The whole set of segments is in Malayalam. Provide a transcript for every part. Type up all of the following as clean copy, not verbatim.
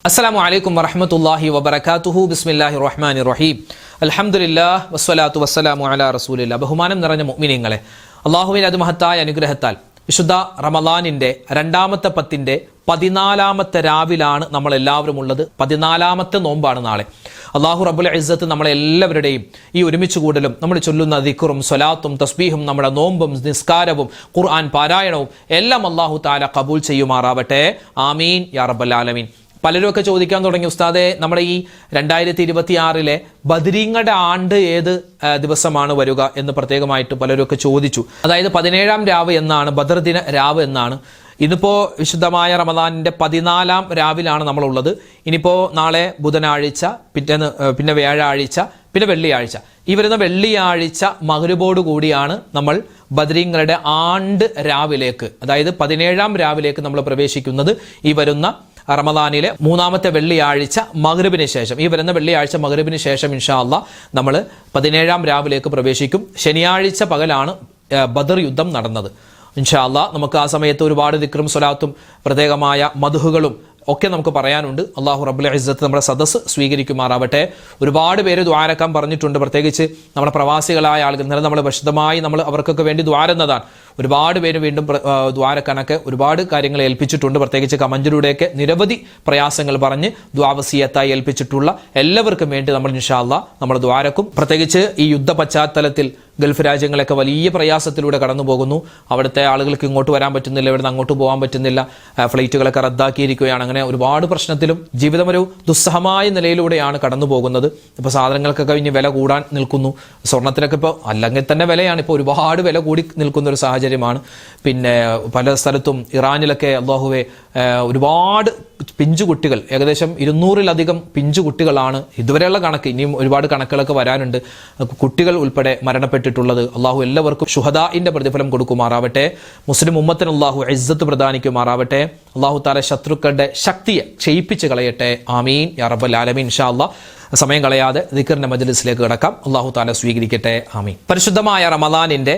അസ്സലാമു അലൈക്കും വറഹ്മത്തുള്ളാഹി വബറകാതുഹു. ബിസ്മില്ലാഹിർ റഹ്മാനിർ റഹീം. അൽഹംദുലില്ലാഹ് വസ്സലാത്തു വസ്സലാമു അലാ റസൂലില്ലാഹ്. ബഹുമാനം നിറഞ്ഞ മുഅ്മിനീങ്ങളെ, അല്ലാഹുവിന്റെ അതിമഹത്തായ അനുഗ്രഹത്താൽ വിശുദ്ധ റമളാനിന്റെ രണ്ടാമത്തെ പത്തിന്റെ 14ാമത്തെ രാവിലാണ് നമ്മൾ എല്ലാവരും ഉള്ളത്. 14ാമത്തെ നോമ്പാണ് നാളെ. അല്ലാഹു റബ്ബുൽ ഇസ്സത്ത് നമ്മളെല്ലാവരുടെയും ഈ ഒരുമിച്ച് കൂടലും നമ്മൾ ചൊല്ലുന്ന ദിക്റും സ്വലാത്തും തസ്ബീഹും നമ്മുടെ നോമ്പും നിസ്കാരവും ഖുർആൻ പാരായണവും എല്ലാം അല്ലാഹു തആല ഖബൂൽ ചെയ്യുമാറാവട്ടെ. ആമീൻ യാ റബ്ബൽ ആലമീൻ. പലരുമൊക്കെ ചോദിക്കാൻ തുടങ്ങി, ഉസ്താദെ, നമ്മുടെ ഈ 2026 ബദരീങ്ങളുടെ ആണ്ട് ഏത് ദിവസമാണ് വരിക എന്ന് പ്രത്യേകമായിട്ട് പലരുമൊക്കെ ചോദിച്ചു. അതായത് 17ാം രാവ് എന്നാണ്, ബദർ ദിന രാവ് എന്നാണ്. ഇതിപ്പോൾ വിശുദ്ധമായ റമദാനിന്റെ 14ാം രാവിലാണ് നമ്മളുള്ളത്. ഇനിയിപ്പോൾ നാളെ ബുധനാഴ്ച, പിന്നെ വ്യാഴാഴ്ച, പിന്നെ വെള്ളിയാഴ്ച. ഈ വരുന്ന വെള്ളിയാഴ്ച മഗ്‌രിബോട് കൂടിയാണ് നമ്മൾ ബദരീങ്ങളുടെ ആണ്ട് രാവിലേക്ക്, അതായത് 17ാം രാവിലേക്ക് നമ്മൾ പ്രവേശിക്കുന്നത്. ഈ വരുന്ന റമദാനിലെ 3ാമത്തെ വെള്ളിയാഴ്ച മഗ്‌രിബിന് ശേഷം, ഈ വരുന്ന വെള്ളിയാഴ്ച മഗ്‌രിബിന് ശേഷം ഇൻഷാ അല്ലാഹ് നമ്മൾ 17ാം രാവിലേക്ക് പ്രവേശിക്കും. ശനിയാഴ്ച പകലാണ് ബദർ യുദ്ധം നടന്നത്. ഇൻഷാ അല്ലാഹ് നമുക്ക് ആ സമയത്ത് ഒരുപാട് ദിക്റും സ്വലാത്തും പ്രത്യേകമായ മദ്ഹുകളും ഒക്കെ നമുക്ക് പറയാനുണ്ട്. അല്ലാഹു റബ്ബുൽ ഇസ്സത്ത് നമ്മുടെ സദസ്സ് സ്വീകരിക്കുമാറാവട്ടെ. ഒരുപാട് പേര് ദ്വാരക്കാൻ പറഞ്ഞിട്ടുണ്ട്, പ്രത്യേകിച്ച് നമ്മുടെ പ്രവാസികളായ ആളുകൾ. ഇന്നലെ നമ്മൾ വിശദമായി നമ്മൾ അവർക്കൊക്കെ വേണ്ടി ദ്വാരുന്നതാണ്. ഒരുപാട് പേര് വീണ്ടും ദ്വാരക്കാനൊക്കെ ഒരുപാട് കാര്യങ്ങൾ ഏൽപ്പിച്ചിട്ടുണ്ട്. പ്രത്യേകിച്ച് കമന്റിലൂടെയൊക്കെ നിരവധി പ്രയാസങ്ങൾ പറഞ്ഞ് ദ്വാവസിയത്തായി ഏൽപ്പിച്ചിട്ടുള്ള എല്ലാവർക്കും വേണ്ടി നമ്മൾ ഇൻഷാ അല്ലാഹ് നമ്മൾ ദ്വാരക്കും. പ്രത്യേകിച്ച് ഈ യുദ്ധ പശ്ചാത്തലത്തിൽ ഗൾഫ് രാജ്യങ്ങളൊക്കെ വലിയ പ്രയാസത്തിലൂടെ കടന്നു പോകുന്നു. അവിടുത്തെ ആളുകൾക്ക് ഇങ്ങോട്ട് വരാൻ പറ്റുന്നില്ല, ഇവിടുന്ന് അങ്ങോട്ട് പോകാൻ പറ്റുന്നില്ല, ഫ്ലൈറ്റുകളൊക്കെ റദ്ദാക്കിയിരിക്കുകയാണ്. അങ്ങനെ ഒരുപാട് പ്രശ്നത്തിലും ജീവിതം ഒരു ദുസ്സഹമായ നിലയിലൂടെയാണ് കടന്നു പോകുന്നത്. ഇപ്പോൾ സാധനങ്ങൾക്കൊക്കെ ഇനി വില കൂടാൻ നിൽക്കുന്നു. സ്വർണത്തിനൊക്കെ ഇപ്പോൾ അല്ലെങ്കിൽ തന്നെ വിലയാണ്, ഇപ്പോൾ ഒരുപാട് വില കൂടി നിൽക്കുന്ന ഒരു സാഹചര്യമാണ്. പിന്നെ പല സ്ഥലത്തും ഇറാനിലൊക്കെ അല്ലാഹുവേ ഒരുപാട് പിഞ്ചുകുട്ടികൾ, ഏകദേശം 200-ലധികം പിഞ്ചുകുട്ടികളാണ് ഇതുവരെയുള്ള കണക്ക്. ഇനിയും ഒരുപാട് കണക്കുകളൊക്കെ വരാനുണ്ട്. കുട്ടികൾ ഉൾപ്പെടെ മരണപ്പെട്ടിട്ടുള്ളത്. അള്ളാഹു എല്ലാവർക്കും ശുഹദാഇന്റെ പ്രതിഫലം കൊടുക്കുമാറാവട്ടെ. മുസ്ലിം ഉമ്മത്തിന് അള്ളാഹു ഇസ്സത്ത് പ്രദാനിക്കുമാറാവട്ടെ. അള്ളാഹു താല ശത്രുക്കളുടെ ശക്തിയെ ക്ഷയിപ്പിച്ച് കളയട്ടെ. ആമീൻ യാ റബ്ബൽ ആലമീൻ. ഇൻഷാ അല്ലാഹ് സമയം കളയാതെ ദിക്റിന്റെ മജ്ലിസിലേക്ക് കടക്കാം. അള്ളാഹു താല സ്വീകരിക്കട്ടെ. ആമീൻ. പരിശുദ്ധമായ റമളാനിന്റെ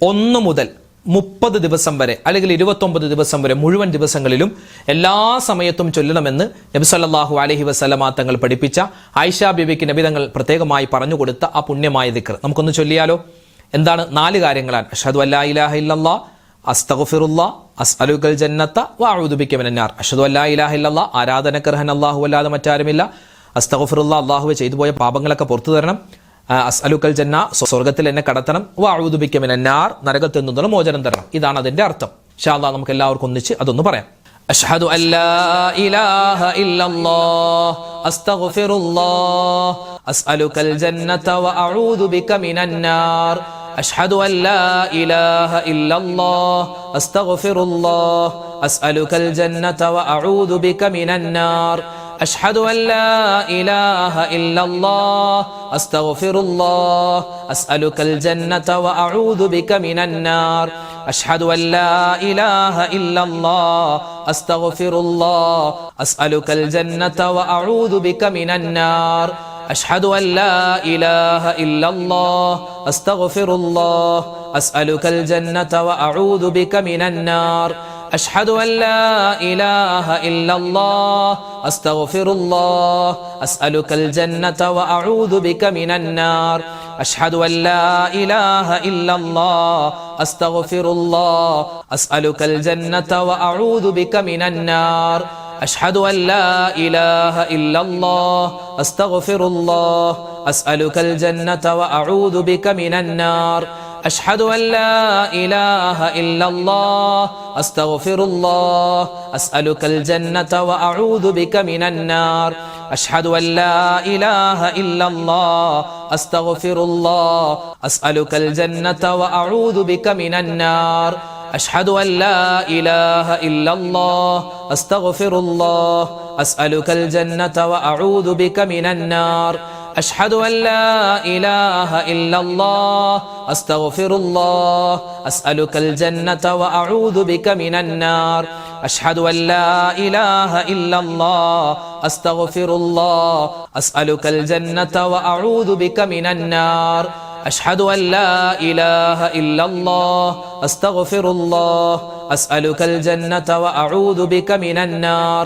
1 മുതൽ 30 ദിവസം വരെ, അല്ലെങ്കിൽ 29 ദിവസം വരെ മുഴുവൻ ദിവസങ്ങളിലും എല്ലാ സമയത്തും ചൊല്ലണമെന്ന് നബി സല്ലല്ലാഹു അലൈഹി വസല്ലമ തങ്ങൾ പഠിപ്പിച്ച ആയിഷ ബീവിക്ക് നബി തങ്ങൾ പ്രത്യേകമായി പറഞ്ഞു കൊടുത്ത ആ പുണ്യമായ ദിക്ർ നമുക്കൊന്ന് ചൊല്ലിയാലോ? എന്താണ്? 4 കാര്യങ്ങളാണ്. അഷ്ഹദു അല്ലാ ഇലാഹ ഇല്ലല്ലാഹ്, അസ്തഗ്ഫിറുല്ലാഹ്, അസ്അലുകൽ ജന്നത വഅഊദു ബിക മിനന്നാർ. അഷ്ഹദു അല്ലാ ഇലാഹ ഇല്ലല്ലാഹ്, ആരാധനക്കർഹൻ അല്ലാഹു അല്ലാതെ മറ്റാരുമില്ല. അസ്തഗ്ഫിറുല്ലാഹ്, അല്ലാഹുവേ ചെയ്തു പോയ പാപങ്ങളൊക്കെ പുറത്തു തരണം. അസ്അലുകൽ ജന്ന, സ്വർഗ്ഗത്തിൽ എന്നെ കടത്തണം. വഅഊദു ബിക മിനന്നാർ, നരകത്തിൽ നിന്നുള്ള മോചനം തരണം. ഇതാണ് അതിന്റെ അർത്ഥം. ഇൻഷാ അല്ലാഹ് നമുക്ക് എല്ലാവർക്കും ഒന്നിച്ച് അതൊന്ന് പറയാം. അഷ്ഹദു അല്ലാ ഇലാഹ ഇല്ലല്ലാഹ്, അസ്തഗ്ഫിറുല്ലാഹ്, അസ്അലുകൽ ജന്നത വഅഊദു ബിക മിനന്നാർ. അഷ്ഹദു അല്ലാ ഇലാഹ ഇല്ലല്ലാഹ്, അസ്തഗ്ഫിറുല്ലാഹ്, അസ്അലുകൽ ജന്നത വഅഊദു ബിക മിനന്നാർ. أشهد أن لا إله إلا الله أستغفر الله أسألك الجنة وأعوذ بك من النار. أشهد أن لا إله إلا الله أستغفر الله أسألك الجنة وأعوذ بك من النار. أشهد أن لا إله إلا الله أستغفر الله أسألك الجنة وأعوذ بك من النار. أشهد أن لا إله إلا الله أستغفر الله أسألك الجنة وأعوذ بك من النار. أشهد أن لا إله إلا الله أستغفر الله أسألك الجنة وأعوذ بك من النار. أشهد أن لا إله إلا الله أستغفر الله أسألك الجنة وأعوذ بك من النار. أشهد أن لا إله إلا الله أستغفر الله أسألك الجنة وأعوذ بك من النار. أشهد أن لا إله إلا الله أستغفر الله أسألك الجنة وأعوذ بك من النار. أشهد أن لا إله إلا الله أستغفر الله أسألك الجنة وأعوذ بك من النار. أشهد أن لا إله إلا الله أستغفر الله أسألك الجنة وأعوذ بك من النار. أشهد أن لا إله إلا الله أستغفر الله أسألك الجنة وأعوذ بك من النار. أشهد أن لا إله إلا الله أستغفر الله أسألك الجنة وأعوذ بك من النار.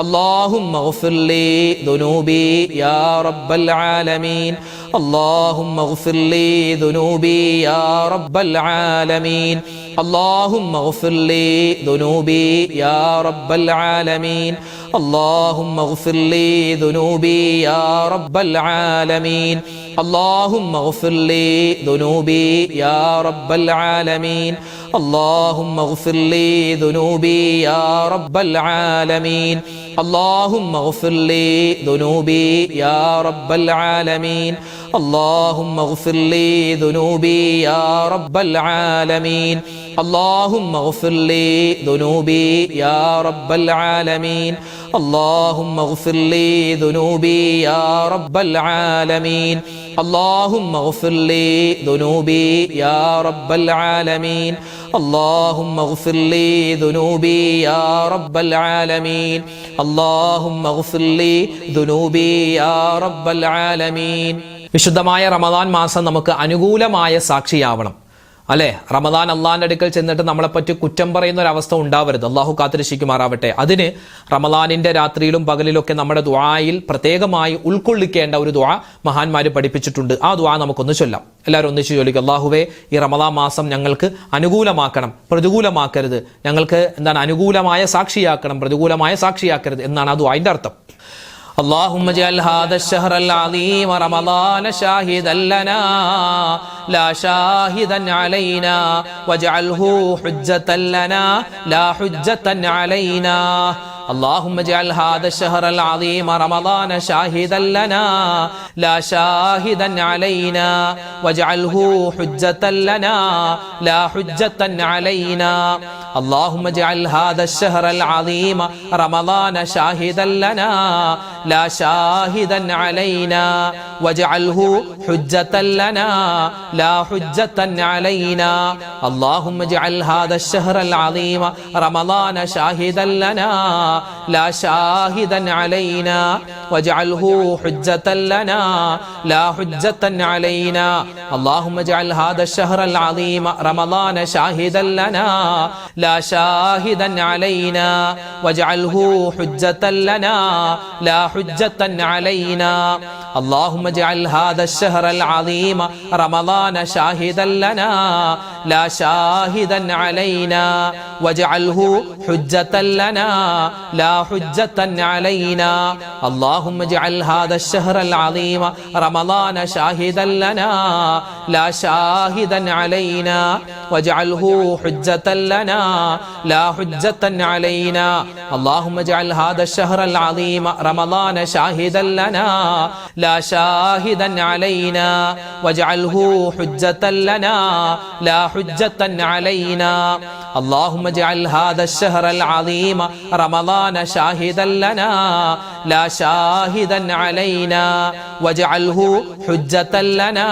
اللهم اغفر لي ذنوبي يا رب العالمين اللهم اغفر لي ذنوبي يا رب العالمين اللهم اغفر لي ذنوبي يا رب العالمين اللهم اغفر لي ذنوبي يا رب العالمين اللهم اغفر لي ذنوبي يا رب العالمين اللهم اغفر لي ذنوبي يا رب العالمين اللهم اغفر لي ذنوبي يا رب العالمين اللهم اغفر لي ذنوبي يا رب العالمين اللهم اغفر لي ذنوبي يا رب العالمين اللهم اغفر لي ذنوبي يا رب العالمين اللهم اغفر لي ذنوبي يا رب العالمين اللهم اغفر لي ذنوبي يا رب العالمين اللهم اغفر لي ذنوبي يا رب العالمين വിശുദ്ധമായ റമദാൻ മാസം നമുക്ക് അനുകൂലമായ സാക്ഷിയാവണം അല്ലെ. റമദാൻ അള്ളാഹിന്റെ അടുക്കൽ ചെന്നിട്ട് നമ്മളെപ്പറ്റി കുറ്റം പറയുന്ന ഒരു അവസ്ഥ ഉണ്ടാവരുത്. അള്ളാഹു കാത്തിരക്ഷിക്കുമാറാവട്ടെ. അതിന് റമദാനിന്റെ രാത്രിയിലും പകലിലൊക്കെ നമ്മുടെ ദുആയിൽ പ്രത്യേകമായി ഉൾക്കൊള്ളിക്കേണ്ട ഒരു ദുആ മഹാന്മാര് പഠിപ്പിച്ചിട്ടുണ്ട്. ആ ദുആ നമുക്കൊന്ന് ചൊല്ലാം. എല്ലാവരും ഒന്നിച്ച് ചൊല്ലിക്കുക. അള്ളാഹുവേ, ഈ റമദാൻ മാസം ഞങ്ങൾക്ക് അനുകൂലമാക്കണം, പ്രതികൂലമാക്കരുത്. ഞങ്ങൾക്ക് അനുകൂലമായ സാക്ഷിയാക്കണം, പ്രതികൂലമായ സാക്ഷിയാക്കരുത് എന്നാണ് ആ ദുആന്റെ അർത്ഥം. اللهم اجعل هذا الشهر العظيم رمضان شاهدا لنا لا شاهدا علينا واجعله حجة لنا لا حجة علينا اللهم اجعل هذا الشهر العظيم رمضان شاهدا لنا لا شاهدا علينا واجعله حجة لنا لا حجة علينا اللهم اجعل هذا الشهر العظيم رمضان شاهدا لنا لا شاهدا علينا واجعله حجة لنا لا حجة علينا اللهم اجعل هذا الشهر العظيم رمضان شاهدا لنا لا شاهدا علينا واجعله حجة لنا لا حجة علينا اللهم اجعل هذا الشهر العظيم رمضان شاهدا لنا لا شاهدا علينا واجعله حجة لنا لا حجة علينا اللهم اجعل هذا الشهر العظيم رمضان شاهدا لنا لا شاهدا علينا واجعله حجة لنا لا حجة علينا اللهم اجعل هذا الشهر العظيم رمضان شاهدا لنا لا شاهدا علينا واجعله حجة لنا لا حجة علينا اللهم اجعل هذا الشهر العظيم رمضان شاهدا لنا لا شاهدا علينا واجعله حجة لنا لا حجة علينا اللهم اجعل هذا الشهر العظيم رمضان شاهدا لنا لا شاهدا علينا واجعله حجة لنا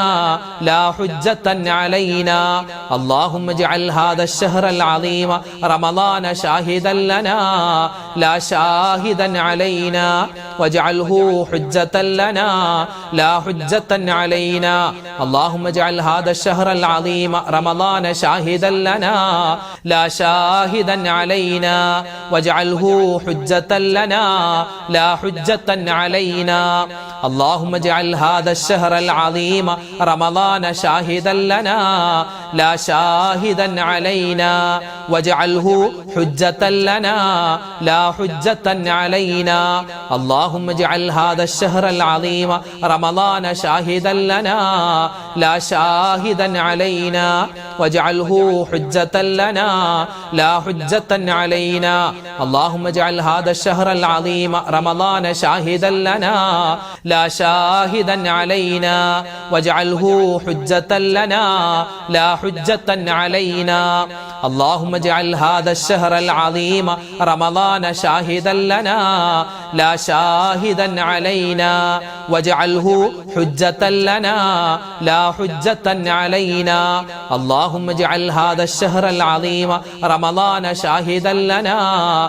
لا حجة علينا اللهم اجعل هذا الشهر العظيم رمضان شاهدا لنا لا شاهدا علينا واجعله حجة لنا لا حجة علينا اللهم اجعل هذا الشهر العظيم رمضان شاهدا لنا لا شاهدا علينا واجعله حجة لنا لا حجة علينا اللهم اجعل هذا الشهر العظيم رمضان شاهدا لنا لا شاهدا علينا واجعله حجة لنا لا حجة علينا اللهم اجعل هذا الشهر العظيم رمضان شاهدا لنا لا شاهدا علينا واجعله حجة لنا لا حجة علينا اللهم اجعل هذا الشهر العظيم رمضان شاهدا لنا لا شاهدا علينا واجعله حجة لنا لا حجة علينا اللهم اجعل هذا الشهر العظيم رمضان شاهدا لنا لا شاهدا علينا واجعله حجة لنا لا حجة علينا اللهم اجعل هذا الشهر العظيم رمضان شاهدا لنا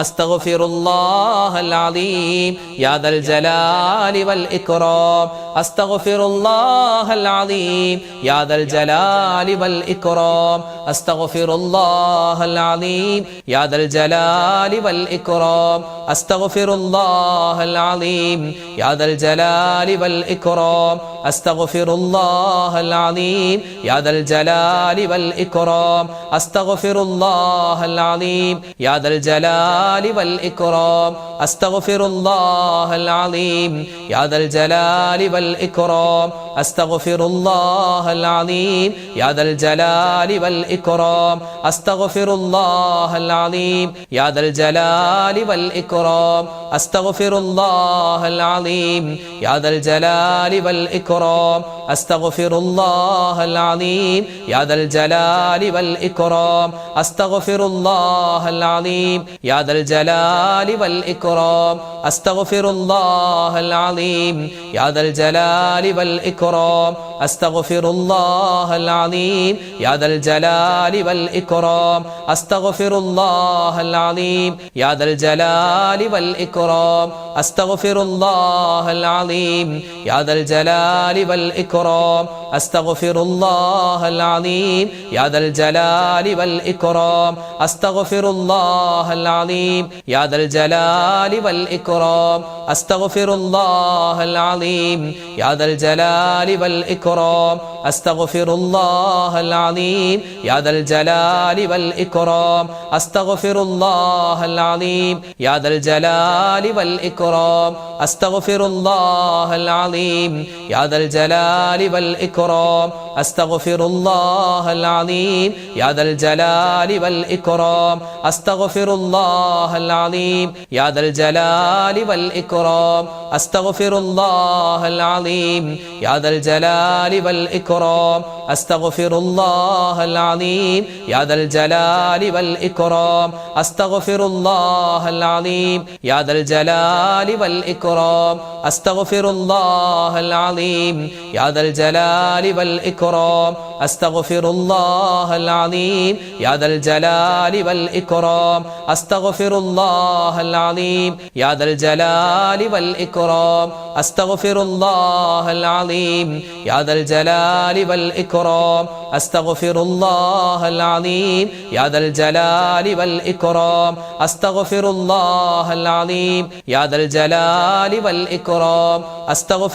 അസ്തഗ്ഫിറുല്ലാഹൽ അലീം യാ ദൽ ജലാലി വൽ ഇക്റാം അസ്തഗ്ഫിറുല്ലാഹൽ അലീം യാ ദൽ ജലാലി വൽ ഇക്റാം അസ്തഗ്ഫിറുല്ലാഹൽ അലീം യാ ദൽ ജലാലി വൽ ഇക്റാം അസ്തഗ്ഫിറുല്ലാഹൽ അലീം യാ ദൽ ജലാലി വൽ ഇക്റാം അസ്തഗ്ഫിറുല്ലാഹൽ അലീം യാ ദൽ ജലാലി വൽ ഇക്റാം അസ്തഗ്ഫിറുല്ലാഹൽ അലീം യാ ദൽ ജലാലി വൽ ഇക്റാം അസ്തഗ്ഫിറുല്ലാഹൽ അലീം യാ ദൽ ജലാലി വൽ ഇക്റാം അസ്തഗ്ഫിറുല്ലാഹൽ അലീം യാ ദൽ ജലാലി വൽ ഇക്റാം അസ്തഗ്ഫിറുല്ലാഹൽ അലീം യാ ദൽ ജലാലി വൽ ഇക്റാം അസ്തഗ്ഫിറുല്ലാഹൽ അലീം യാ ദൽ ജലാലി വൽ ഇക്റാം അസ്തഗ്ഫിറുല്ലാഹൽ അലീം യാ ദൽ ജലാലി വൽ ഇക്റാം അസ്തഗ്ഫിറുല്ലാഹൽ അലീം യാ ദൽ ജലാലി വൽ ഇക്റാം അസ്തഗ്ഫിറുല്ലാഹൽ അലീം യാ ദൽ ജലാലി വൽ ഇക്റാം അസ്തഗ്ഫിറുല്ലാഹൽ അലീം യാ ദൽ ജലാലി വൽ ഇക്റാം അസ്തഗ്ഫിറുല്ലാഹൽ അലീം യാ ദൽ ജലാലി വൽ ഇക്റാം അസ്തഗ്ഫിറുല്ലാഹൽ അലീം യാ ദൽ ജലാലി വൽ ഇക്റാം അസ്തഗ്ഫിറുല്ലാഹൽ അലീം യാ ദൽ ജലാലി വൽ ഇക്റാം അസ്തഗ്ഫിറുല്ലാഹൽ അലീം യാ ദൽ ജലാലി വൽ ഇക്റാം അസ്തഗ്ഫിറുല്ലാഹൽ അലീം യാ ദൽ ജലാലി വൽ ഇക്റാം അസ്തഗ്ഫിറുല്ലാഹൽ അലീം യാ ദൽ ജലാലി വൽ ഇക്റാം അസ്തഗ്ഫിറുല്ലാഹൽ അലീം യാ ദൽ ജലാലി വൽ ഇക്റാം അസ്തഗ്ഫിറുല്ലാഹൽ അലീം യാ ദൽ ജലാലി വൽ ഇക്റാം അസ്തഗ്ഫിറുല്ലാഹൽ അലീം യാ ദൽ ജലാലി വൽ ഇക്റാം അസ്തഗ്ഫിറുല്ലാഹൽ അലീം യാ ദൽ ജലാലി വൽ ഇക്റാം അസ്തഗ്ഫിറുല്ലാഹൽ അലീം യാ ദൽ ജലാലി വൽ ഇക്റാം അസ്തഗ്ഫിറുല്ലാഹൽ അലീം യാ ദൽ ജലാലി വൽ ഇക്റാം അസ്തഗ്ഫിറുല്ലാഹൽ അലീം യാ ദൽ ജലാലി വൽ ഇക്റാം അസ്തഗ്ഫിറുല്ലാഹൽ അലീം യാ ദൽ ജലാലി വൽ ഇക്റാം അസ്തഗ്ഫിറുല്ലാഹൽ അലീം യാ ദൽ ജലാലി വൽ ഇക്റാം അസ്തഗ്ഫിറുല്ലാഹൽ അലീം യാ ദൽ ജലാലി വൽ ഇക്റാം അസ്തഗ്ഫിറുല്ലാഹൽ അലീം യാ ദൽ ജലാലി വൽ ഇക്റാം അസ്തഗ്ഫിറുല്ലാഹൽ അലീം യാ ദൽ ജലാലി വൽ ഇക്റാം അസ്തഗ്ഫിറുല്ലാഹൽ അലീം യാ ദൽ ജലാലി വൽ ഇക്റാം അസ്തഗ്ഫിറുല്ലാഹൽ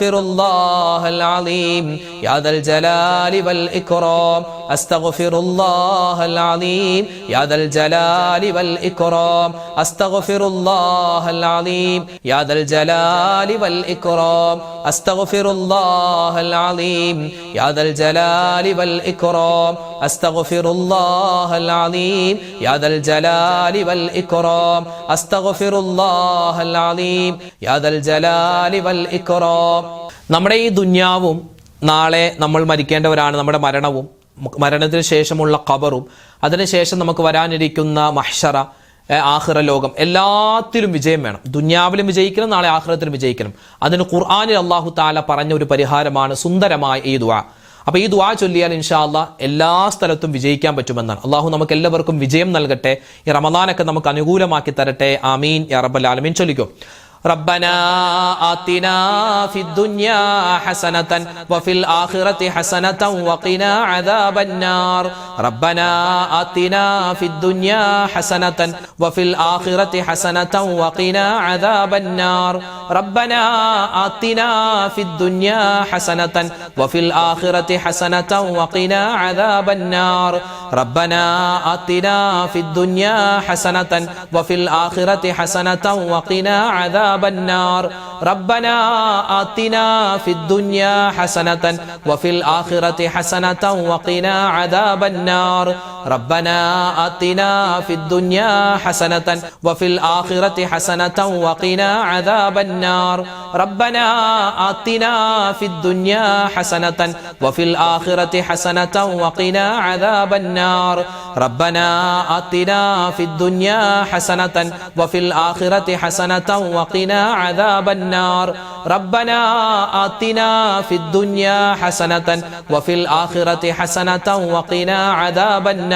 അലീം യാ ദൽ ജലാലി വൽ ഇക്റാം അസ്തഗ്ഫിറുല്ലാഹൽ അലീം യാ ദൽ ജലാലി വൽ ഇക്റാം അസ്തഗ്ഫിറുല്ലാഹൽ അലീം യാ ദൽ ജലാലി വൽ ഇക്റാം അസ്തഗ്ഫിറുല്ലാഹൽ അലീം യാ ദൽ ജലാലി വൽ ഇക്റാം അസ്തഗ്ഫിറുല്ലാഹൽ അലീം യാ ദൽ ജലാലി വൽ ഇക്റാം അസ്തഗ്ഫിറുല്ലാഹൽ അലീം യാ ദൽ ജലാലി വൽ ഇക്റാം. നമ്മുടെ ഈ ദുന്യാവും നാളെ നമ്മൾ മരിക്കേണ്ടവരാണ്, നമ്മുടെ മരണവും മരണത്തിന് ശേഷമുള്ള ഖബറും അതിനുശേഷം നമുക്ക് വരാനിരിക്കുന്ന മഹ്ശറ, ആഖിറ ലോകം, എല്ലാത്തിലും വിജയം വേണം. ദുന്യാവിലും വിജയിക്കണം, നാളെ ആഖിറത്തിലും വിജയിക്കണം. അതിന് ഖുർആനിൽ അല്ലാഹു തആല പറഞ്ഞ ഒരു പരിഹാരമാണ് സുന്ദരമായ ഈ ദുആ. അപ്പോൾ ഈ ദുആ ചൊല്ലിയാൽ ഇൻഷാ അല്ലാഹ് എല്ലാ സ്ഥലത്തും വിജയിക്കാൻ പറ്റുമെന്നാണ്. അള്ളാഹു നമുക്ക് എല്ലാവർക്കും വിജയം നൽകട്ടെ. ഈ റമദാനൊക്കെ നമുക്ക് അനുകൂലമാക്കി തരട്ടെ. ആമീൻ യാ റബ്ബൽ ആലമീൻ. ചൊല്ലിക്കോ. ربنا آتنا في الدنيا حسنة وفي الآخرة حسنة وقنا عذاب النار. ربنا آتنا في الدنيا حسنة وفي الآخرة حسنة وقنا عذاب النار. ربنا آتنا في الدنيا حسنة وفي الآخرة حسنة وقنا عذاب النار. ربنا آتنا في الدنيا حسنة وفي الآخرة حسنة وقنا عذاب النار. ربنا آتنا في الدنيا حسنة وفي الآخرة حسنة وقنا عذاب النار. ربنا آتنا في الدنيا حسنة وفي الآخرة حسنة وقنا عذاب النار. ربنا آتنا في الدنيا حسنة وفي الآخرة حسنة وقنا عذاب النار. ربنا آتنا في الدنيا حسنة وفي الآخرة حسنة وقنا عذاب النار. ربنا آتنا في الدنيا حسنة وفي الآخرة حسنة وقنا عذاب النار.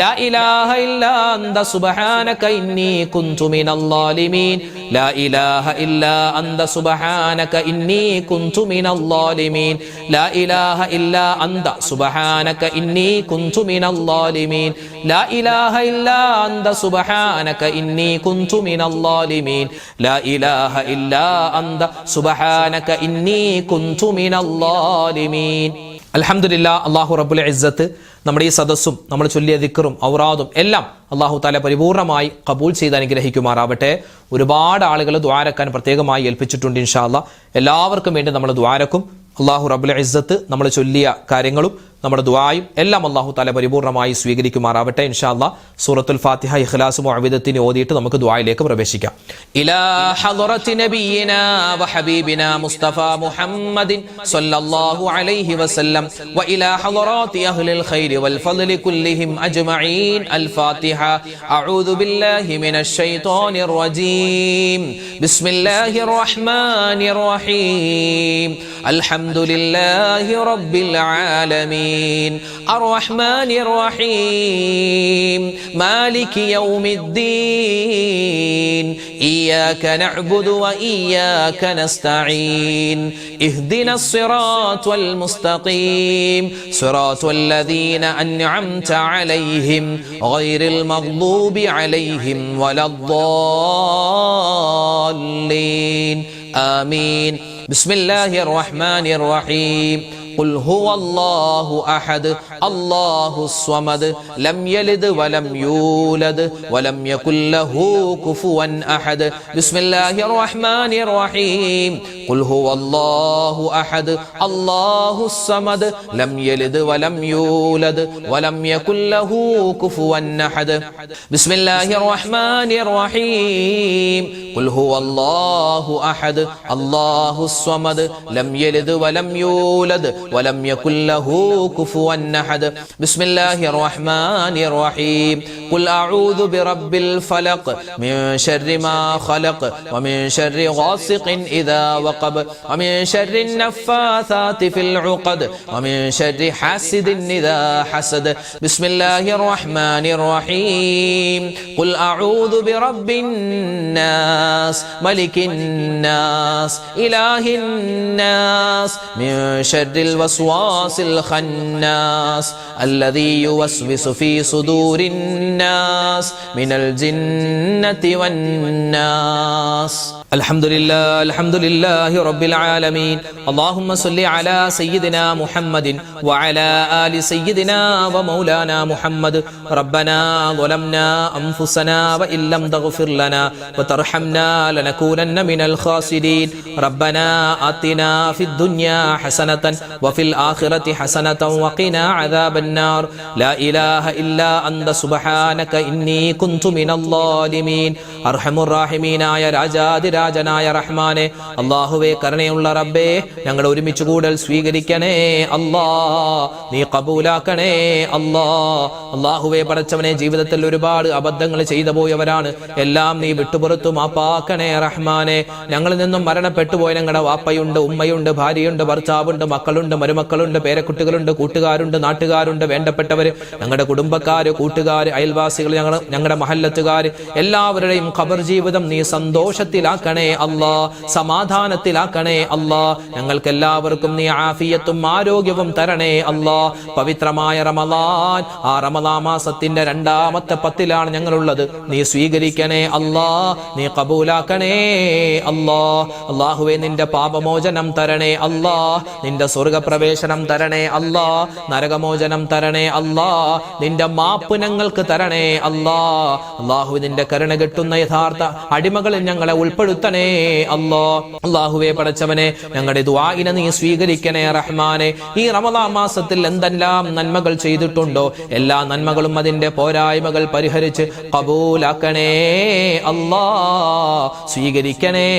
ലാ ഇലാഹ ഇല്ലാ അന്ത സുബ്ഹാനക ഇന്നി കുന്തു മിനൽ ളാലിമീൻ ലാ ഇലാഹ ഇല്ലാ അന്ത സുബ്ഹാനക ഇന്നി കുന്തു മിനൽ ളാലിമീൻ ലാ ഇലാഹ ഇല്ലാ അന്ത സുബ്ഹാനക ഇന്നി കുന്തു മിനൽ ളാലിമീൻ ലാ ഇലാഹ ഇല്ലാ അന്ത സുബ്ഹാനക ഇന്നി കുന്തു മിനൽ ളാലിമീൻ ലാ ഇലാഹ ഇല്ലാ അന്ത സുബ്ഹാനക ഇന്നി കുന്തു മിനൽ ളാലിമീൻ. അൽഹംദുലില്ലാഹ്, അല്ലാഹു റബ്ബുൽ ഇസ്സത്ത് നമ്മുടെ ഈ സദസ്സും നമ്മൾ ചൊല്ലിയ ദിക്റും ഔറാദും എല്ലാം അല്ലാഹു തആല പരിപൂർണമായി ഖബൂൽ ചെയ്ത് അനുഗ്രഹിക്കുമാറാവട്ടെ. ഒരുപാട് ആളുകൾ ദുആരക്കാൻ പ്രത്യേകമായി ഏൽപ്പിച്ചിട്ടുണ്ട്. ഇൻഷാ അല്ലാഹ് എല്ലാവർക്കും വേണ്ടി നമ്മൾ ദുആരക്കും. അല്ലാഹു റബ്ബുൽ ഇസ്സത്ത് നമ്മൾ ചൊല്ലിയ കാര്യങ്ങളും നമ്മുടെ ദുആയും എല്ലാം അല്ലാഹു തആല പരിപൂർണമായി സ്വീകരിക്കുമാറാവട്ടെ. ഇൻഷാ അല്ലാഹ് സൂറത്തുൽ ഫാത്തിഹ ഇഖ്ലാസ് മുഅവ്വിദത്തിന് ഓതിയിട്ട് നമുക്ക് ദുആയിലേക്ക് പ്രവേശിക്കാം. ഇലാ ഹളറത്തി നബിയിനാ വഹബീബിനാ മുസ്തഫ മുഹമ്മദിൻ സ്വല്ലല്ലാഹു അലൈഹി വസല്ലം വ ഇലാ ഹളറാത്തി അഹ്ലിൽ ഖൈരി വൽ ഫദ്ലി കുല്ലിഹിം അജ്മഈൻ. അൽ ഫാത്തിഹ. അഊദു ബില്ലാഹി മിനശ് ശൈത്വാനിർ റജീം. ബിസ്മില്ലാഹിർ റഹ്മാനിർ റഹീം. അൽഹംദുലില്ലാഹി റബ്ബിൽ ആലമീൻ الرحمن الرحيم مالك يوم الدين إياك نعبد وإياك نستعين اهدنا الصراط المستقيم صراط الذين أنعمت عليهم غير المغضوب عليهم ولا الضالين آمين. بسم الله الرحمن الرحيم. قل هو الله أحد الله الصمد لم يلد ولم يولد ولم يكن له كفوا أحد. بسم الله الرحمن الرحيم. قل هو الله أحد الله الصمد لم يلد ولم يولد ولم يكن له كفوا أحد. بسم الله الرحمن الرحيم. قل هو الله أحد الله الصمد لم يلد ولم يولد ولم يكن له كفوا أحد. بسم الله الرحمن الرحيم. قل أعوذ برب الفلق من شر ما خلق ومن شر غاسق إذا وقب ومن شر النفاثات في العقد ومن شر حاسد إذا حسد. بسم الله الرحمن الرحيم. قل أعوذ برب الناس ملك الناس إله الناس من شر الوسواس الخناس الذي يوسوس في صدور الناس من الجنة والناس. الحمد لله رب العالمين. اللهم صل على سيدنا محمد وعلى آل سيدنا ومولانا محمد. ربنا ظلمنا أنفسنا وإن لم تغفر لنا وترحمنا لنكونن من الخاسرين. ربنا آتنا في الدنيا حسنة وفي الآخرة حسنة وقنا عذاب النار. لا إله إلا أنت سبحانك إني كنت من الظالمين. أرحم الراحمين يا രാജനായ റഹ്മാനെ, അല്ലാഹുവേ കരുണയുള്ള റബ്ബേ, ഞങ്ങളുടെ ഒരുമിച്ച് കൂടൽ സ്വീകരിക്കണേ അല്ലാ, നീ കബൂലാക്കണേ അല്ലാ. അല്ലാഹുവേ പടച്ചവനെ, ജീവിതത്തിൽ ഒരുപാട് അബദ്ധങ്ങൾ ചെയ്തു പോയവരാണ്, എല്ലാം നീ വിട്ടുപുറത്തു മാപ്പാക്കണേ റഹ്മാനെ. ഞങ്ങളിൽ നിന്നും മരണപ്പെട്ടു പോയ ഞങ്ങളുടെ വാപ്പയുണ്ട്, ഉമ്മയുണ്ട്, ഭാര്യയുണ്ട്, ഭർത്താവുണ്ട്, മക്കളുണ്ട്, മരുമക്കളുണ്ട്, പേരക്കുട്ടികളുണ്ട്, കൂട്ടുകാരുണ്ട്, നാട്ടുകാരുണ്ട്, വേണ്ടപ്പെട്ടവര്, ഞങ്ങളുടെ കുടുംബക്കാര്, കൂട്ടുകാര്, അയൽവാസികൾ, ഞങ്ങളുടെ മഹല്ലത്തുകാര്, എല്ലാവരുടെയും ഖബർ ജീവിതം നീ സന്തോഷത്തിലാക്കണേ അല്ലാ, സമാധാനത്തിലാക്കണേ അല്ലാ. ഞങ്ങൾക്ക് എല്ലാവർക്കും നീ ആഫിയത്തും ആരോഗ്യവും തരണേ അല്ലാ. പവിത്രമായ റമളാൻ, ആ റമളാൻ മാസത്തിന്റെ 2ാമത്തെ 10ലാണ് ഞങ്ങളുള്ളത്. നീ സ്വീകരിക്കണേ അല്ലാ, നീ കബൂലാക്കണേ അല്ലാ. അല്ലാഹുവേ, നിന്റെ പാപമോചനം തരണേ അല്ലാ, നിന്റെ സ്വർഗപ്രവേശനം തരണേ അല്ലാ, നരകമോചനം തരണേ അല്ലാ, നിന്റെ മാപ്പ് ഞങ്ങൾക്ക് തരണേ അല്ലാ. അല്ലാഹുവേ, നിന്റെ കരുണ കിട്ടുന്ന യഥാർത്ഥ അടിമകളിൽ ഞങ്ങളെ ഉൾപ്പെടുത്തണേ അല്ലാ. അല്ലാഹുവേ പടച്ചവനെ, ഞങ്ങളുടെ ദുആഇനെ നീ സ്വീകരിക്കണേ റഹ്മാനെ. ഈ റമളാൻ മാസത്തിൽ എന്തെല്ലാം നന്മകൾ ചെയ്തിട്ടുണ്ടോ, എല്ലാ നന്മകളും അതിന്റെ പോരായ്മകൾ പരിഹരിച്ച് കബൂലാക്കണേ അല്ലാ, സ്വീകരിക്കണേ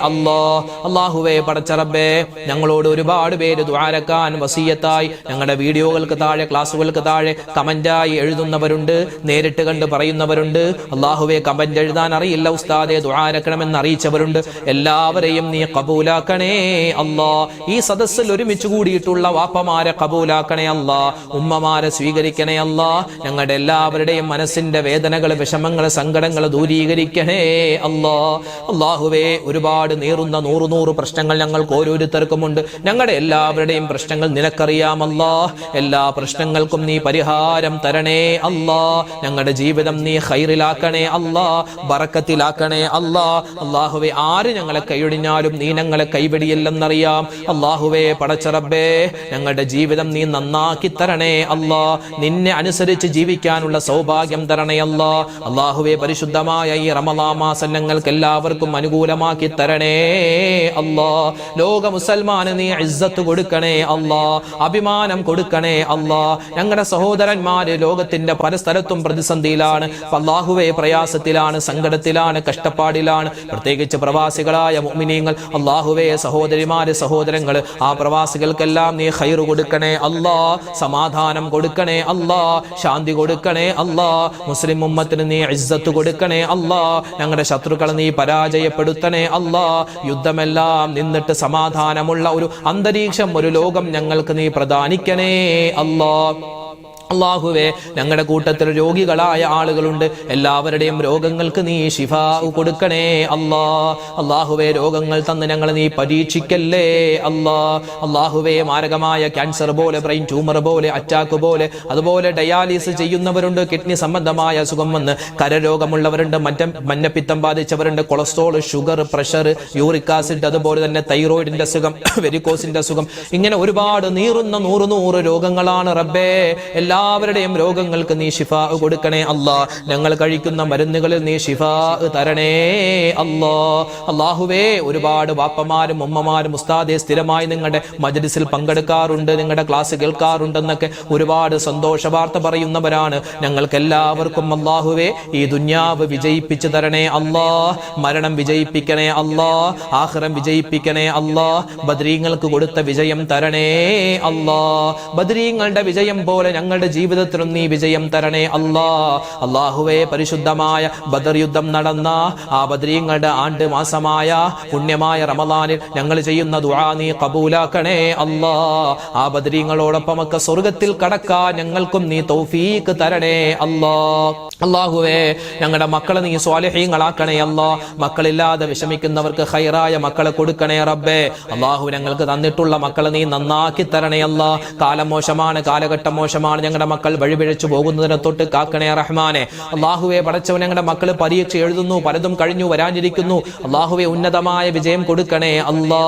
അല്ലാ. അല്ലാഹുവേ പടച്ച റബ്ബേ, ഞങ്ങളോട് ഒരുപാട് പേര് ദുആരക്കാൻ വസിയത്തായി ഞങ്ങളുടെ വീഡിയോകൾക്ക് താഴെ, ക്ലാസുകൾക്ക് താഴെ കമന്റായി എഴുതുന്നവരുണ്ട്, നേരിട്ട് കണ്ട് പറയുന്നവരുണ്ട്. അല്ലാഹുവേ, കമന്റ് എഴുതാൻ അറിയില്ല ഉസ്താദെ, ദുആരക്കണമെന്ന് അറിയിച്ച അറിയിച്ചവരുണ്ട്. എല്ലാവരെയും നീ കബൂലാക്കണേ അല്ലാ. ഈ സദസ്സിൽ ഒരുമിച്ച് കൂടിയിട്ടുള്ള വാപ്പമാരെ കബൂലാക്കണേ അല്ലാ. ഉമ്മമാരെ സ്വീകരിക്കണേ അല്ലാ. ഞങ്ങളുടെ എല്ലാവരുടെയും മനസ്സിന്റെ വേദനകൾ, വിഷമങ്ങൾ, സങ്കടങ്ങൾ ദൂരീകരിക്കണേ അല്ലാ. അല്ലാഹുവേ, ഒരുപാട് നീറുന്ന നൂറ് പ്രശ്നങ്ങൾ ഞങ്ങൾക്ക് ഓരോരുത്തർക്കുമുണ്ട്. ഞങ്ങളുടെ എല്ലാവരുടെയും പ്രശ്നങ്ങൾ നിനക്കറിയാമല്ലാ. എല്ലാ പ്രശ്നങ്ങൾക്കും നീ പരിഹാരം തരണേ അല്ലാ. ഞങ്ങളുടെ ജീവിതം നീ ഖൈറിലാക്കണേ അല്ലാ, ബറക്കത്തിലാക്കണേ അല്ലാ. അല്ലാഹുവേ, ആര് ഞങ്ങളെ കൈയൊടിഞ്ഞാലും നീ ഞങ്ങളെ കൈവെടിയില്ലെന്നറിയാം. അല്ലാഹുവേ, പടച്ച റബ്ബേ, ഞങ്ങളുടെ ജീവിതം നീ നന്നാക്കി തരണേ അല്ലാ. നിന്നെ അനുസരിച്ച് ജീവിക്കാനുള്ള സൗഭാഗ്യം തരണേ അല്ലാ. അല്ലാഹുവേ, പരിശുദ്ധമായ ഈ റമളാൻ മാസം ഞങ്ങൾക്ക് എല്ലാവർക്കും അനുകൂലമാക്കി തരണേ അല്ലാ. ലോക മുസൽമാന് നീ ഇസ്സത്ത് കൊടുക്കണേ അല്ലാ, അഭിമാനം കൊടുക്കണേ അല്ലാ. ഞങ്ങളുടെ സഹോദരന്മാര് ലോകത്തിന്റെ പല സ്ഥലത്തും പ്രതിസന്ധിയിലാണ്. അല്ലാഹുവേ, പ്രയാസത്തിലാണ്, സങ്കടത്തിലാണ്, കഷ്ടപ്പാടിലാണ്. പ്രത്യേകിച്ച് പ്രവാസികളായ മുഅ്മിനീങ്ങൾ, അല്ലാഹുവേ, സഹോദരിമാര്, സഹോദരങ്ങള്, ആ പ്രവാസികൾക്കെല്ലാം നീ ഖൈർ കൊടുക്കണേ അല്ലാ, സമാധാനം കൊടുക്കണേ അല്ലാ, ശാന്തി കൊടുക്കണേ അല്ലാ. മുസ്ലിം ഉമ്മത്തിന് നീ ഇസ്സത്ത് കൊടുക്കണേ അല്ലാ. ഞങ്ങളുടെ ശത്രുക്കളെ നീ പരാജയപ്പെടുത്തണേ അല്ലാ. യുദ്ധമെല്ലാം നിന്നിട്ട് സമാധാനമുള്ള ഒരു അന്തരീക്ഷം, ഒരു ലോകം ഞങ്ങൾക്ക് നീ പ്രദാനിക്കണേ അല്ലാ. അല്ലാഹുവേ, ഞങ്ങളുടെ കൂട്ടത്തിൽ രോഗികളായ ആളുകളുണ്ട്. എല്ലാവരുടെയും രോഗങ്ങൾക്ക് നീ ശിഫാ കൊടുക്കണേ അല്ലാ. അല്ലാഹുവേ, രോഗങ്ങൾ തന്ന് ഞങ്ങളെ നീ പരീക്ഷിക്കല്ലേ അല്ലാ. അല്ലാഹുവേ, മാരകമായ ക്യാൻസർ പോലെ, ബ്രെയിൻ ട്യൂമർ പോലെ, അറ്റാക്ക് പോലെ, അതുപോലെ ഡയാലിസിസ് ചെയ്യുന്നവരുണ്ട്. കിഡ്നി സംബന്ധമായ അസുഖം വന്ന് കരരോഗമുള്ളവരുണ്ട്, മഞ്ഞപ്പിത്തം ബാധിച്ചവരുണ്ട്, cholesterol, sugar, pressure, uric acid, അതുപോലെ തന്നെ തൈറോയിഡിന്റെ അസുഖം, വെരിക്കോസിന്റെ അസുഖം, ഇങ്ങനെ ഒരുപാട് നീറുന്ന നൂറ് രോഗങ്ങളാണ് റബ്ബേ. എല്ലാവരുടെയും രോഗങ്ങൾക്ക് നീ ശിഫാ കൊടുക്കണേ അല്ലാ. ഞങ്ങൾ കഴിക്കുന്ന മരുന്നുകളിൽ നീ ശിഫാ തരണേ അല്ലാ. അല്ലാഹുവേ, ഒരുപാട് വാപ്പമാരും ഉമ്മമാരും ഉസ്താദെ സ്ഥിരമായി നിങ്ങളുടെ മജ്ലിസിൽ പങ്കെടുക്കാറുണ്ട്, നിങ്ങളുടെ ക്ലാസ് കേൾക്കാറുണ്ടെന്നൊക്കെ ഒരുപാട് സന്തോഷ വാർത്ത പറയുന്നവരാണ്. ഞങ്ങൾക്ക് എല്ലാവർക്കും അല്ലാഹുവേ ഈ ദുനിയാവ് വിജയിപ്പിച്ചു തരണേ അല്ലാ. മരണം വിജയിപ്പിക്കണേ അല്ലാ, ആഖിറം വിജയിപ്പിക്കണേ അല്ലാ. ബദ്രീങ്ങൾക്ക് കൊടുത്ത വിജയം തരണേ അല്ലാ. ബദ്രീങ്ങളുടെ വിജയം പോലെ ഞങ്ങളുടെ ജീവിതത്തിലും നീ വിജയം തരണേ അല്ലാ. അല്ലാഹുവേ, പരിശുദ്ധമായ ബദർ യുദ്ധം നടന്ന ആ ബദ്രീങ്ങളുടെ ആണ്ട് മാസമായ പുണ്യമായ റമളാനിൽ ഞങ്ങൾ ചെയ്യുന്ന ദുആ നീ കബൂലാക്കണേ അല്ലാ. ആ ബദ്രീങ്ങളോടൊപ്പമൊക്കെ സ്വർഗ്ഗത്തിൽ കടക്കാൻ ഞങ്ങൾക്കും നീ തൗഫീഖ് തരണേ അല്ലാ. അല്ലാഹുവേ, ഞങ്ങളുടെ മക്കളെ നീ സ്വാലിഹീങ്ങളാക്കണേ അല്ലാ. മക്കളില്ലാതെ വിഷമിക്കുന്നവർക്ക് ഖൈറായ മക്കളെ കൊടുക്കണേ റബ്ബേ. അല്ലാഹു, ഞങ്ങൾക്ക് തന്നിട്ടുള്ള മക്കളെ നീ നന്നാക്കി തരണേ അല്ലാ. കാലം മോശമാണ്, കാലഘട്ടം മോശമാണ്, ഞങ്ങളുടെ മക്കൾ വഴിപിഴച്ചു പോകുന്നതിനെ തൊട്ട് കാക്കണേ റഹ്മാനെ. അല്ലാഹുവേ, പടച്ചവൻ, ഞങ്ങളുടെ മക്കൾ പരീക്ഷ എഴുതുന്നു, പലതും കഴിഞ്ഞു വരാനിരിക്കുന്നു. അല്ലാഹുവേ, ഉന്നതമായ വിജയം കൊടുക്കണേ അല്ലാ.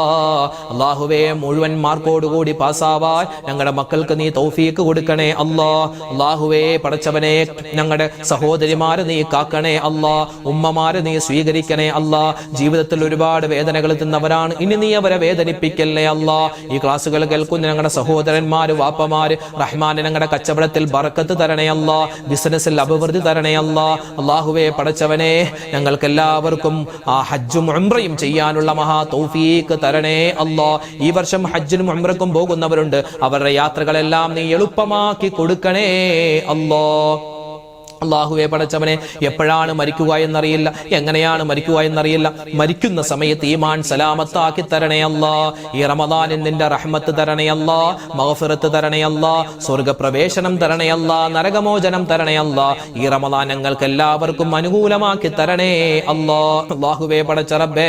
അല്ലാഹുവേ, മുഴുവൻ മാർക്കോടുകൂടി പാസ്സാവാൻ ഞങ്ങളുടെ മക്കൾക്ക് നീ തൗഫീഖ് കൊടുക്കണേ അല്ലാ. അല്ലാഹുവേ, പടച്ചവനെ, ഞങ്ങളുടെ സഹോദരിമാരെ നീ കാക്കണേ അല്ലാ. ഉമ്മമാരെ നീ സ്വീകരിക്കണേ അല്ലാ. ജീവിതത്തിൽ ഒരുപാട് വേദനകൾ തിന്നവരാണ്, ഇനി നീ അവരെ വേദനിപ്പിക്കല്ലേ അല്ലാ. ഈ ക്ലാസ്സുകൾ കേൾക്കുന്ന ഞങ്ങളുടെ സഹോദരന്മാര്, വാപ്പമാര്, റഹ്മാനെ, ഞങ്ങളുടെ കച്ചവടത്തിൽ ബറക്കത്ത് തരണേ അല്ലാ. ബിസിനസ്സിൽ അഭിവൃദ്ധി തരണേ അല്ലാ. അല്ലാഹുവേ, പടച്ചവനെ, ഞങ്ങൾക്ക് എല്ലാവർക്കും ആ ഹജ്ജും ഉംറയും ചെയ്യാനുള്ള മഹാ തൗഫീഖ് തരണേ അല്ലാ. ഈ വർഷം ഹജ്ജിനും ഉംറക്കും പോകുന്നവരുണ്ട്, അവരുടെ യാത്രകളെല്ലാം നീ എളുപ്പമാക്കി കൊടുക്കണേ അല്ലാ. അല്ലാഹുവേ, പടച്ചവനെ, എപ്പോഴാണ് മരിക്കുക എന്നറിയില്ല, എങ്ങനെയാണ് മരിക്കുക എന്നറിയില്ല. മരിക്കുന്ന സമയത്ത് ഈമാൻ സലാമത്താക്കി തരണേ അല്ലാ. ഈ റമളാനിൽ നിന്റെ റഹ്മത്ത് തരണേ അല്ലാ, മഗ്ഫിറത്ത് തരണേ അല്ലാ, സ്വർഗ്ഗപ്രവേശനം തരണേ അല്ലാ, നരകമോചനം തരണേ അല്ലാ. ഈ റമളാൻ ഞങ്ങൾക്ക് എല്ലാവർക്കും അനുകൂലമാക്കി തരണേ അല്ലാ. അല്ലാഹുവേ, പടച്ച റബ്ബേ,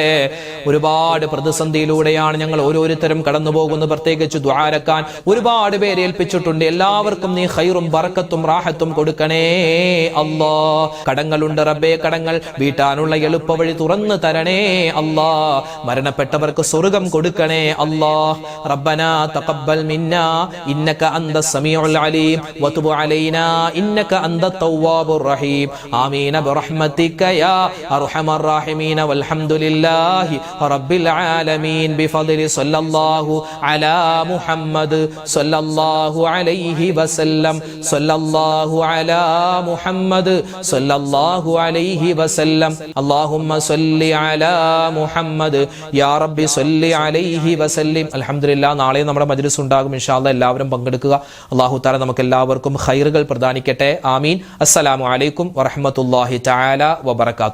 ഒരുപാട് പ്രതിസന്ധിയിലൂടെയാണ് ഞങ്ങൾ ഓരോരുത്തരും കടന്നു പോകുന്നത്. പ്രത്യേകിച്ച് ദുആരക്കാൻ ഒരുപാട് പേരെ ഏൽപ്പിച്ചിട്ടുണ്ട്. എല്ലാവർക്കും നീ ഖൈറും ബറക്കത്തും റാഹത്തും കൊടുക്കണേ അല്ലാ. കടങ്ങളുണ്ട് റബ്ബേ, കടങ്ങൾ വീട്ടാനുള്ള എളുപ്പ വഴി തുറന്നു തരണേ അല്ലാ. മരണപ്പെട്ടവർക്ക് സ്വർഗ്ഗം കൊടുക്കണേ അല്ലാ. റബ്ബനാ തഖബ്ബൽ മിന്നാ ഇന്നക അന്തസ് സമീഉൽ അലീം വതുബ് അലൈനാ ഇന്നക അന്തത് തവ്വാബുർ റഹീം. ആമീൻ ബിറഹ്മതിക യാ അർഹമർ റഹീമീൻ. വൽഹംദുലില്ലാഹി റബ്ബിൽ ആലമീൻ. ബിഫദ്ലി സല്ലല്ലാഹു അലാ മുഹമ്മദ് സല്ലല്ലാഹു അലൈഹി വസല്ലം. സല്ലല്ലാഹു അലാ മുഹമ്മദ് സല്ലല്ലാഹു അലൈഹി വസല്ലം. അല്ലാഹുമ്മ സല്ലി അലാ മുഹമ്മദ് യാ റബ്ബി സല്ലി അലൈഹി വസല്ലം. അൽഹംദുലില്ലാഹ്, നാളെ നമ്മുടെ മജ്ലിസ് ഉണ്ടാകും. ഇൻഷാ അല്ലാഹ് എല്ലാവരും പങ്കെടുക്കുക. അല്ലാഹു തആല നമുക്ക് എല്ലാവർക്കും ഖൈറുകൾ പ്രദാനിക്കട്ടെ. ആമീൻ. അസ്സലാമു അലൈക്കും വറഹ്മത്തുള്ളാഹി തആല വബറകാതുഹു.